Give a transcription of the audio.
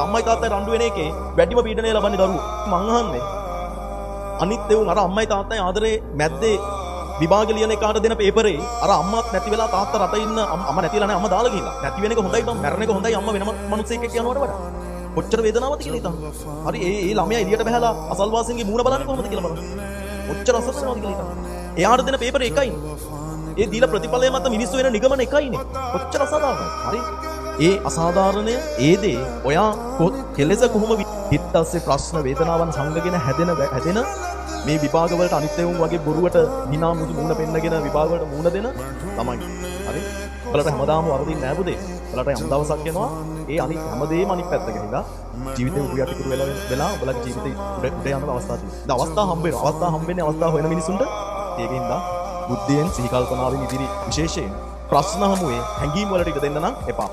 අම්මයි තාත්තයි රණ්ඩු වෙන එකේ වැඩිම පීඩනය ලබන්නේ දරුවෝ. මං අහන්නේ අනිත් ඒවුන් අර අම්මයි තාත්තයි ආදරේ මැද්දේ විභාග ලියන එකාට දෙන පේපරේ අර අම්මත් නැති වෙලා තාත්තා රට ඉන්න අම්මා නැතිලා නැහැ අම්මා දාලා ගිහිල්ලා. නැති වෙන එක හොඳයි බං මැරෙන එක හොඳයි අම්මා වෙනම මිනිස්සෙක් එක්ක යනවට වඩා. කොච්චර වේදනාවක්ද කියලා හිතන්න. හරි ඒ ළමයා එළියට බහැලා අසල්වාසීන්ගේ මූණ බලන්නේ කොහොමද කියලා බලන්න. කොච්චර අසරණවද කියලා හිතන්න. එයාට දෙන පේපරේ එකයිනේ. ඒ දීලා ප්‍රතිඵලය මත මිනිස්සු වෙන නිගමන එකයිනේ. කොච්චර අසාධාරණද. හරි. ඒ අසාධාරණය ඒ දේ ඔයා කෙලෙස කොහොම හිතස්සේ ප්‍රශ්න වේදනාවන් සංගගෙන හැදෙන මේ විභාග වලට අනිත් ඒවුන් වගේ බොරුවට hina මුදු මූණ පෙන්නගෙන විභාග වලට මූණ දෙන තමයි. හරි. ඔයාලට හැමදාම වරදින් නෑ පුතේ. ඔයාලට යම් දවසක් එනවා ඒ අනිත් හැමදේම අනිත් පැත්ත ගහලා ජීවිතේ උඩ යටිකුරු වෙලා ඔයාලගේ ජීවිතේ උඩ යන අවස්ථා තියෙනවා. අවස්ථා හම්බෙන්නේ අවස්ථා හොයන මිනිසුන්ට ඒකින්ද බුද්ධියෙන් සිහි කල්පනාවෙන් ඉදිරි විශේෂයෙන් ප්‍රශ්න හමුවේ හැංගීම් වලට ඉඩ දෙන්න නම් එපා.